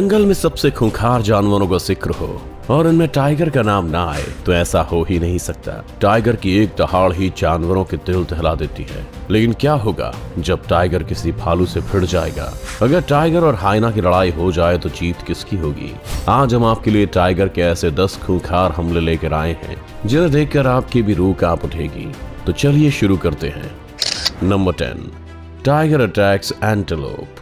जंगल में सबसे खूंखार जानवरों का जिक्र हो और उनमें टाइगर का नाम ना आए तो ऐसा हो ही नहीं सकता। टाइगर की एक दहाड़ ही जानवरों के दिल दहला देती है। लेकिन क्या होगा जब टाइगर किसी भालू से भिड़ जाएगा? अगर टाइगर और हाइना की लड़ाई हो जाए तो जीत किसकी होगी? आज हम आपके लिए टाइगर के ऐसे 10 खूंखार हमले लेकर आए हैं जिन्हें देखकर आपकी भी रूह कांप उठेगी। तो चलिए शुरू करते हैं। Number 10, tiger attacks antelope.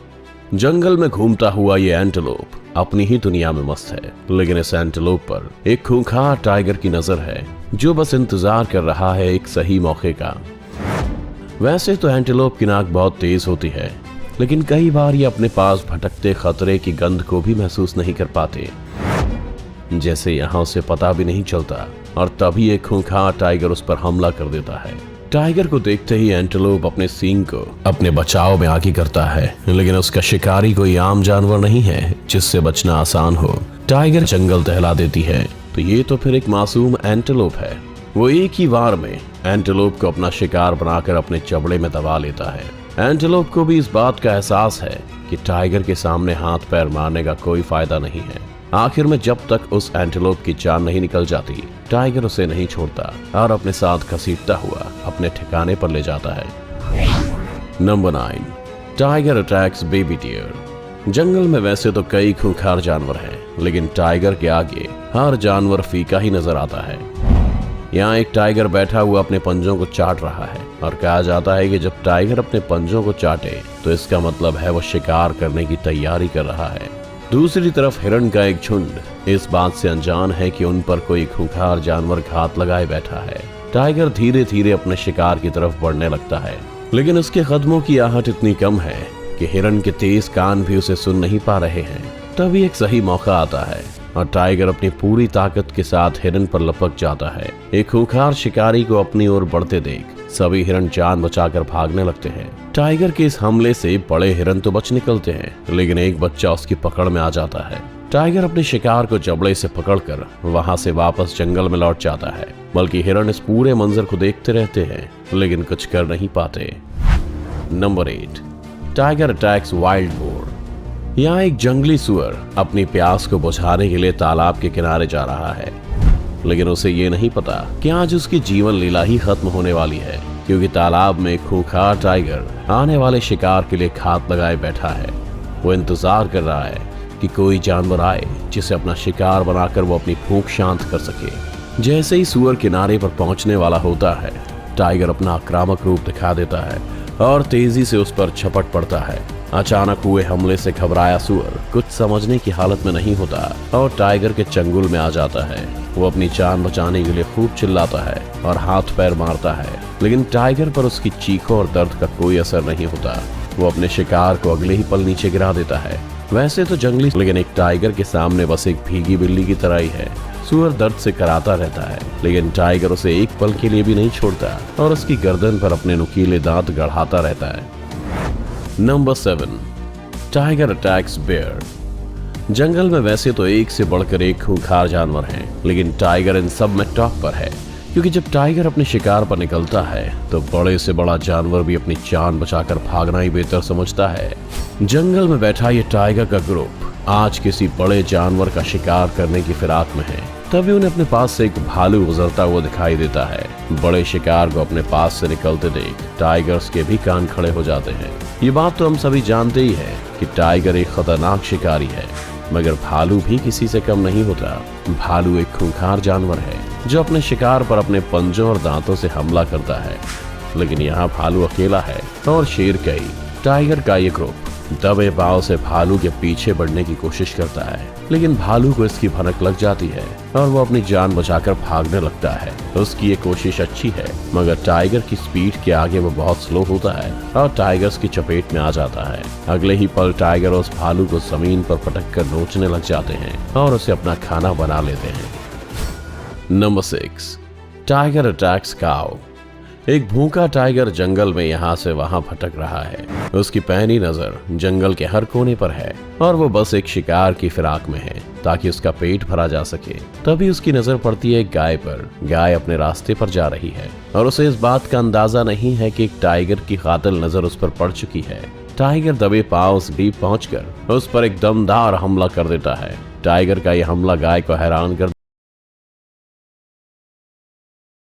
जंगल में घूमता हुआ ये एंटेलोप अपनी ही दुनिया में मस्त है, लेकिन इस एंटेलोप पर एक खूंखार टाइगर की नजर है जो बस इंतजार कर रहा है एक सही मौके का। वैसे तो एंटेलोप की नाक बहुत तेज होती है, लेकिन कई बार ये अपने पास भटकते खतरे की गंध को भी महसूस नहीं कर पाते, जैसे यहाँ उसे पता भी नहीं चलता और तभी एक खूंखार टाइगर उस पर हमला कर देता है। टाइगर को देखते ही एंटेलोप अपने सींग को अपने बचाव में आगे करता है, लेकिन उसका शिकारी कोई आम जानवर नहीं है जिससे बचना आसान हो। टाइगर जंगल दहला देती है तो ये तो फिर एक मासूम एंटेलोप है। वो एक ही वार में एंटेलोप को अपना शिकार बनाकर अपने चबड़े में दबा लेता है। एंटेलोप को भी इस बात का एहसास है कि टाइगर के सामने हाथ पैर मारने का कोई फायदा नहीं है। आखिर में जब तक उस एंटेलोप की जान नहीं निकल जाती, टाइगर उसे नहीं छोड़ता और अपने साथ घसीटता हुआ अपने ठिकाने पर ले जाता है। Number 9, tiger attacks baby deer. जंगल में वैसे तो कई खूंखार जानवर हैं, लेकिन टाइगर के आगे हर जानवर फीका ही नजर आता है। यहाँ एक टाइगर बैठा हुआ अपने पंजों को चाट रहा है और कहा जाता है कि जब टाइगर अपने पंजों को चाटे तो इसका मतलब है वो शिकार करने की तैयारी कर रहा है। दूसरी तरफ हिरण का एक झुंड इस बात से अनजान है कि उन पर कोई खूंखार जानवर घात लगाए बैठा है। टाइगर धीरे धीरे अपने शिकार की तरफ बढ़ने लगता है, लेकिन उसके कदमों की आहट इतनी कम है कि हिरण के तेज कान भी उसे सुन नहीं पा रहे हैं। तभी एक सही मौका आता है और टाइगर अपनी पूरी ताकत के साथ हिरण पर लपक जाता है। एक खूंखार शिकारी को अपनी ओर बढ़ते देख सभी हिरण जान बचाकर भागने लगते हैं। टाइगर के इस हमले से बड़े हिरण तो बच निकलते हैं, लेकिन एक बच्चा उसकी पकड़ में आ जाता है। टाइगर अपने शिकार को जबड़े से पकड़कर वहां से वापस जंगल में लौट जाता है, बल्कि हिरण इस पूरे मंजर को देखते रहते हैं लेकिन कुछ कर नहीं पाते। Number 8, tiger attacks wild boar. यहाँ एक जंगली सुअर अपनी प्यास को बुझाने के लिए तालाब के किनारे जा रहा है, लेकिन उसे ये नहीं पता कि आज उसकी जीवन लीला ही खत्म होने वाली है, क्योंकि तालाब में एक खूंखार टाइगर आने वाले शिकार के लिए घात लगाए बैठा है। वो इंतजार कर रहा है कि कोई जानवर आए जिसे अपना शिकार बनाकर वो अपनी भूख शांत कर सके। जैसे ही सुअर किनारे पर पहुंचने वाला होता है, टाइगर अपना आक्रामक रूप दिखा देता है और तेजी से उस पर झपट पड़ता है। अचानक हुए हमले से घबराया सुअर कुछ समझने की हालत में नहीं होता और टाइगर के चंगुल में आ जाता है। वो अपनी जान बचाने के लिए खूब चिल्लाता है और हाथ पैर मारता है, लेकिन टाइगर पर उसकी चीखों और दर्द का कोई असर नहीं होता। वो अपने शिकार को अगले ही पल नीचे गिरा देता है। वैसे तो जंगली, लेकिन एक टाइगर के सामने बस एक भीगी बिल्ली की तरह ही है। सुअर दर्द से कराता रहता है, लेकिन टाइगर उसे एक पल के लिए भी नहीं छोड़ता और उसकी गर्दन पर अपने नुकीले दांत गड़ाता रहता है। Number 7, tiger attacks bear. जंगल में वैसे तो एक से बढ़कर एक खूंखार जानवर हैं, लेकिन टाइगर इन सब में टॉप पर है, क्योंकि जब टाइगर अपने शिकार पर निकलता है तो बड़े से बड़ा जानवर भी अपनी जान बचाकर भागना ही बेहतर समझता है। जंगल में बैठा ये टाइगर का ग्रुप आज किसी बड़े जानवर का शिकार करने की फिराक में है। तभी उन्हें अपने पास से एक भालू गुजरता हुआ दिखाई देता है। बड़े शिकार को अपने पास से निकलते देख टाइगर्स के भी कान खड़े हो जाते हैं। ये बात तो हम सभी जानते ही हैं कि टाइगर एक खतरनाक शिकारी है, मगर भालू भी किसी से कम नहीं होता। भालू एक खूंखार जानवर है जो अपने शिकार पर अपने पंजों और दांतों से हमला करता है, लेकिन यहाँ भालू अकेला है और शेर कई। टाइगर का ये ग्रुप दबे पांव से भालू के पीछे बढ़ने की कोशिश करता है, लेकिन भालू को इसकी भनक लग जाती है और वो अपनी जान बचाकर भागने लगता है। उसकी ये कोशिश अच्छी है, मगर टाइगर की स्पीड के आगे वो बहुत स्लो होता है और टाइगर्स की चपेट में आ जाता है। अगले ही पल टाइगर उस भालू को जमीन पर पटक कर नोचने लग जाते हैं और उसे अपना खाना बना लेते हैं। नंबर 6, टाइगर अटैक्स काऊ। एक भूखा टाइगर जंगल में यहाँ से वहाँ भटक रहा है। उसकी पैनी नजर जंगल के हर कोने पर है और वो बस एक शिकार की फिराक में है ताकि उसका पेट भरा जा सके। तभी उसकी नजर पड़ती है एक गाय पर। गाय अपने रास्ते पर जा रही है और उसे इस बात का अंदाजा नहीं है कि एक टाइगर की कातिल नजर उस पर पड़ चुकी है। टाइगर दबे पांव उस करीब पहुंचकर उस पर एक दमदार हमला कर देता है। टाइगर का यह हमला गाय को हैरान कर